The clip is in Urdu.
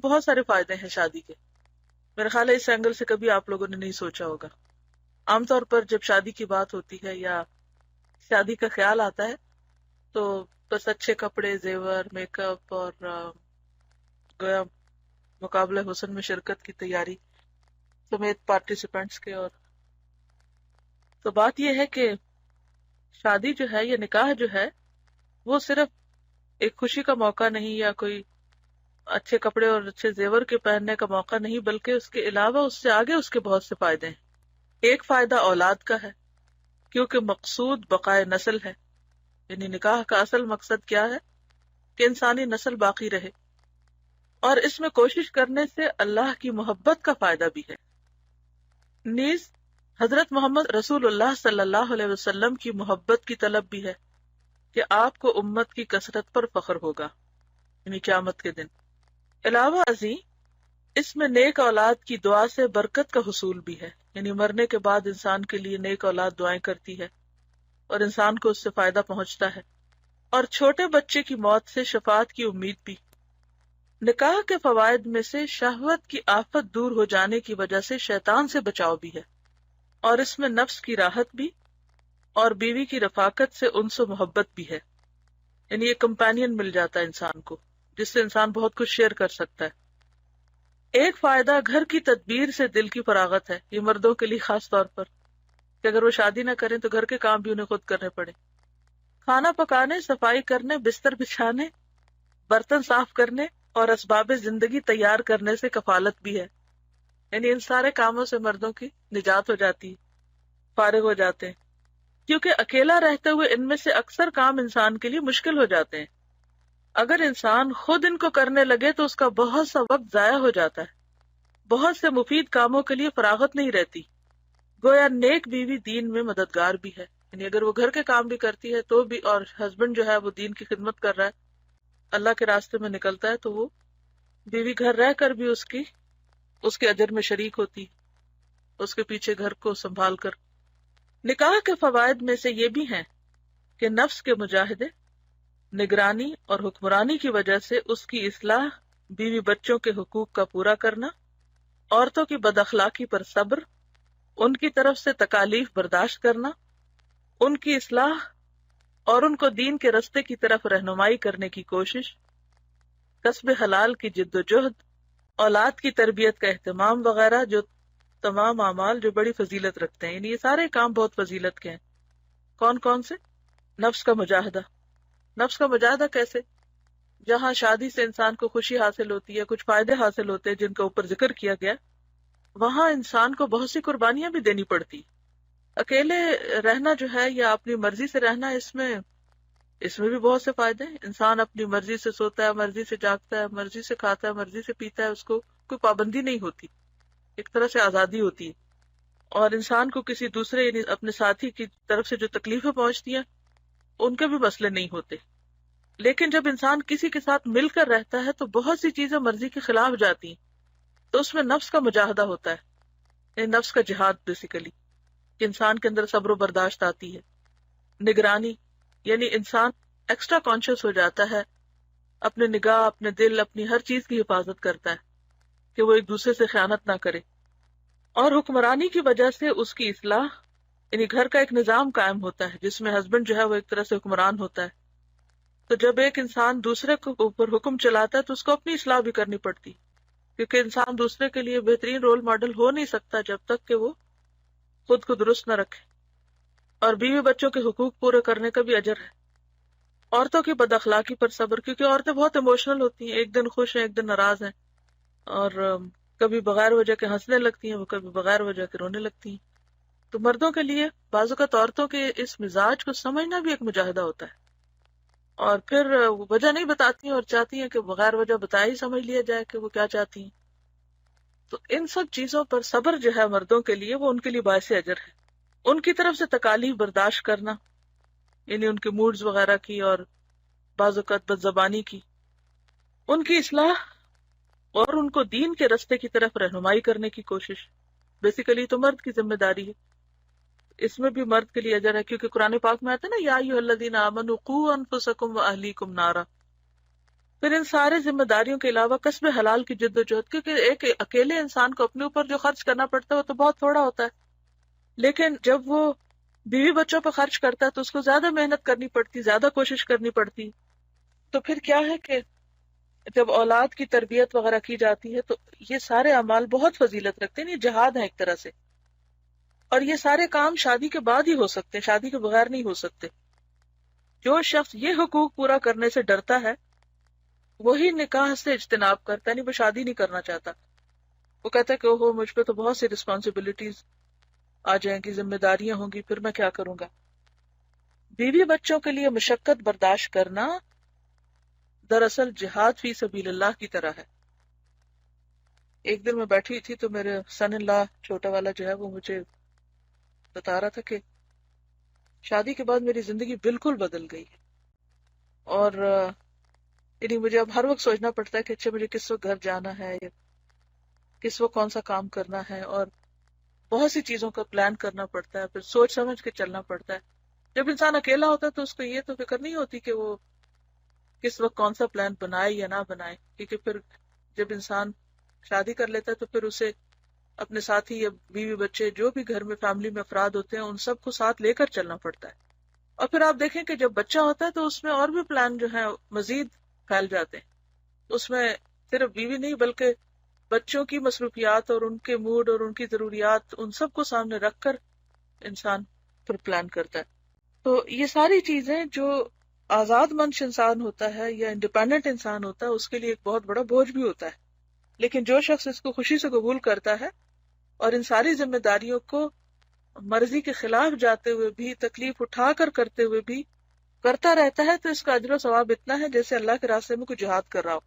بہت سارے فائدے ہیں شادی کے. میرا خیال ہے اس اینگل سے کبھی آپ لوگوں نے نہیں سوچا ہوگا. عام طور پر جب شادی کی بات ہوتی ہے یا شادی کا خیال آتا ہے تو بس اچھے کپڑے، زیور، میک اپ اور گویا مقابلہ حسن میں شرکت کی تیاری سمیت پارٹیسپینٹس کے. اور تو بات یہ ہے کہ شادی جو ہے یا نکاح جو ہے وہ صرف ایک خوشی کا موقع نہیں یا کوئی اچھے کپڑے اور اچھے زیور کے پہننے کا موقع نہیں، بلکہ اس کے علاوہ اس سے آگے اس کے بہت سے فائدے ہیں. ایک فائدہ اولاد کا ہے، کیونکہ مقصود بقائے نسل ہے. یعنی نکاح کا اصل مقصد کیا ہے کہ انسانی نسل باقی رہے، اور اس میں کوشش کرنے سے اللہ کی محبت کا فائدہ بھی ہے. نیز حضرت محمد رسول اللہ صلی اللہ علیہ وسلم کی محبت کی طلب بھی ہے کہ آپ کو امت کی کثرت پر فخر ہوگا، یعنی قیامت کے دن. علاوہ ازیں اس میں نیک اولاد کی دعا سے برکت کا حصول بھی ہے، یعنی مرنے کے بعد انسان کے لیے نیک اولاد دعائیں کرتی ہے اور انسان کو اس سے فائدہ پہنچتا ہے. اور چھوٹے بچے کی موت سے شفاعت کی امید بھی. نکاح کے فوائد میں سے شہوت کی آفت دور ہو جانے کی وجہ سے شیطان سے بچاؤ بھی ہے، اور اس میں نفس کی راحت بھی اور بیوی کی رفاقت سے انس و محبت بھی ہے. یعنی ایک کمپینین مل جاتا ہے انسان کو جس سے انسان بہت کچھ شیئر کر سکتا ہے. ایک فائدہ گھر کی تدبیر سے دل کی فراغت ہے، یہ مردوں کے لیے خاص طور پر کہ اگر وہ شادی نہ کریں تو گھر کے کام بھی انہیں خود کرنے پڑے. کھانا پکانے، صفائی کرنے، بستر بچھانے، برتن صاف کرنے اور اسباب زندگی تیار کرنے سے کفالت بھی ہے. یعنی ان سارے کاموں سے مردوں کی نجات ہو جاتی ہے، فارغ ہو جاتے ہیں، کیونکہ اکیلا رہتے ہوئے ان میں سے اکثر کام انسان کے لیے مشکل ہو جاتے ہیں. اگر انسان خود ان کو کرنے لگے تو اس کا بہت سا وقت ضائع ہو جاتا ہے، بہت سے مفید کاموں کے لیے فراغت نہیں رہتی. گویا نیک بیوی دین میں مددگار بھی ہے، یعنی اگر وہ گھر کے کام بھی کرتی ہے تو بھی، اور ہسبینڈ جو ہے وہ دین کی خدمت کر رہا ہے، اللہ کے راستے میں نکلتا ہے، تو وہ بیوی گھر رہ کر بھی اس کے اجر میں شریک ہوتی، اس کے پیچھے گھر کو سنبھال کر. نکاح کے فوائد میں سے یہ بھی ہیں کہ نفس کے مجاہدے، نگرانی اور حکمرانی کی وجہ سے اس کی اصلاح، بیوی بچوں کے حقوق کا پورا کرنا، عورتوں کی بد اخلاقی پر صبر، ان کی طرف سے تکالیف برداشت کرنا، ان کی اصلاح اور ان کو دین کے رستے کی طرف رہنمائی کرنے کی کوشش، کسب حلال کی جد و جہد، اولاد کی تربیت کا اہتمام وغیرہ، جو تمام اعمال جو بڑی فضیلت رکھتے ہیں. یعنی یہ سارے کام بہت فضیلت کے ہیں. کون کون سے؟ نفس کا مجاہدہ. نفس کا مجاہدہ کیسے؟ جہاں شادی سے انسان کو خوشی حاصل ہوتی ہے، کچھ فائدے حاصل ہوتے ہیں جن کا اوپر ذکر کیا گیا، وہاں انسان کو بہت سی قربانیاں بھی دینی پڑتی. اکیلے رہنا جو ہے یا اپنی مرضی سے رہنا، اس میں بھی بہت سے فائدے ہیں. انسان اپنی مرضی سے سوتا ہے، مرضی سے جاگتا ہے، مرضی سے کھاتا ہے، مرضی سے پیتا ہے، اس کو کوئی پابندی نہیں ہوتی، ایک طرح سے آزادی ہوتی ہے. اور انسان کو کسی دوسرے یعنی اپنے ساتھی کی طرف سے جو تکلیفیں پہنچتی ہیں ان کے بھی مسئلے نہیں ہوتے. لیکن جب انسان کسی کے ساتھ مل کر رہتا ہے تو بہت سی چیزیں مرضی کے خلاف جاتی ہیں، تو اس میں نفس کا مجاہدہ ہوتا ہے، یعنی نفس کا جہاد بیسیکلی، کہ انسان کے اندر صبر و برداشت آتی ہے. نگرانی، یعنی انسان ایکسٹرا کانشیس ہو جاتا ہے، اپنے نگاہ، اپنے دل، اپنی ہر چیز کی حفاظت کرتا ہے کہ وہ ایک دوسرے سے خیانت نہ کرے. اور حکمرانی کی وجہ سے اس کی اصلاح، یعنی گھر کا ایک نظام قائم ہوتا ہے جس میں ہسبینڈ جو ہے وہ ایک طرح سے حکمران ہوتا ہے. تو جب ایک انسان دوسرے کے اوپر حکم چلاتا ہے تو اس کو اپنی اصلاح بھی کرنی پڑتی، کیونکہ انسان دوسرے کے لیے بہترین رول ماڈل ہو نہیں سکتا جب تک کہ وہ خود کو درست نہ رکھے. اور بیوی بچوں کے حقوق پورے کرنے کا بھی اجر ہے. عورتوں کی بد اخلاقی پر صبر، کیونکہ عورتیں بہت ایموشنل ہوتی ہیں، ایک دن خوش ہیں، ایک دن ناراض ہیں، اور کبھی بغیر وجہ کے ہنسنے لگتی ہیں، وہ کبھی بغیر وجہ کے رونے لگتی ہیں. تو مردوں کے لیے بعض اوقات عورتوں کے اس مزاج کو سمجھنا بھی ایک مجاہدہ ہوتا ہے، اور پھر وہ وجہ نہیں بتاتی ہیں اور چاہتی ہیں کہ بغیر وجہ بتایا ہی سمجھ لیا جائے کہ وہ کیا چاہتی ہیں. تو ان سب چیزوں پر صبر جو ہے مردوں کے لیے وہ ان کے لیے باعث اجر ہے. ان کی طرف سے تکالیف برداشت کرنا، یعنی ان کے موڈز وغیرہ کی اور بعض اوقات بد زبانی کی، ان کی اصلاح اور ان کو دین کے رستے کی طرف رہنمائی کرنے کی کوشش، بیسیکلی تو مرد کی ذمہ داری ہے. اس میں بھی مرد کے لیے اجر ہے، کیونکہ قرآن پاک میں آتا ہے نا، یا ایھا الذین آمنوا قوا انفسکم واہلیکم نارا، پھر ان سارے ذمہ داریوں کے علاوہ کسب حلال کی جد و جہد، کیونکہ ایک اکیلے انسان کو اپنے اوپر جو خرچ کرنا پڑتا ہے وہ تو بہت تھوڑا ہوتا ہے، لیکن جب وہ بیوی بچوں پر خرچ کرتا ہے تو اس کو زیادہ محنت کرنی پڑتی، زیادہ کوشش کرنی پڑتی. تو پھر کیا ہے کہ جب اولاد کی تربیت وغیرہ کی جاتی ہے تو یہ سارے اعمال بہت فضیلت رکھتے ہیں، یہ جہاد ہے ایک طرح سے. اور یہ سارے کام شادی کے بعد ہی ہو سکتے ہیں، شادی کے بغیر نہیں ہو سکتے. جو شخص یہ حقوق پورا کرنے سے ڈرتا ہے وہی نکاح سے اجتناب کرتا ہے، نہیں وہ شادی نہیں کرنا چاہتا. وہ کہتا ہے کہ اوہو مجھ پہ تو بہت سی رسپانسبلٹیز آ جائیں گی، ذمہ داریاں ہوں گی، پھر میں کیا کروں گا. بیوی بچوں کے لیے مشقت برداشت کرنا دراصل جہاد فی سبیل اللہ کی طرح ہے. ایک دن میں بیٹھی تھی تو میرے سن ان لا چھوٹا والا جو ہے وہ مجھے بتا رہا تھا کہ شادی کے بعد میری زندگی بالکل بدل گئی ہے، اور یعنی مجھے اب ہر وقت سوچنا پڑتا ہے کہ اچھا مجھے کس وقت گھر جانا ہے، یا کس وقت کون سا کام کرنا ہے، اور بہت سی چیزوں کا پلان کرنا پڑتا ہے، پھر سوچ سمجھ کے چلنا پڑتا ہے. جب انسان اکیلا ہوتا ہے تو اس کو یہ تو فکر نہیں ہوتی کہ وہ کس وقت کون سا پلان بنائے یا نہ بنائے، کیونکہ پھر جب انسان شادی کر لیتا ہے تو پھر اسے اپنے ساتھی یا بیوی بچے جو بھی گھر میں فیملی میں افراد ہوتے ہیں ان سب کو ساتھ لے کر چلنا پڑتا ہے. اور پھر آپ دیکھیں کہ جب بچہ ہوتا ہے تو اس میں اور بھی پلان جو ہے مزید پھیل جاتے ہیں. اس میں صرف بیوی نہیں بلکہ بچوں کی مصروفیات اور ان کے موڈ اور ان کی ضروریات ان سب کو سامنے رکھ کر انسان پھر پلان کرتا ہے. تو یہ ساری چیزیں جو آزاد منش انسان ہوتا ہے یا انڈیپینڈنٹ انسان ہوتا ہے اس کے لیے ایک بہت بڑا بوجھ بھی ہوتا ہے، لیکن جو شخص اس کو خوشی سے قبول کرتا ہے اور ان ساری ذمہ داریوں کو مرضی کے خلاف جاتے ہوئے بھی، تکلیف اٹھا کر کرتے ہوئے بھی کرتا رہتا ہے، تو اس کا اجر و ثواب اتنا ہے جیسے اللہ کے راستے میں کوئی جہاد کر رہا ہو.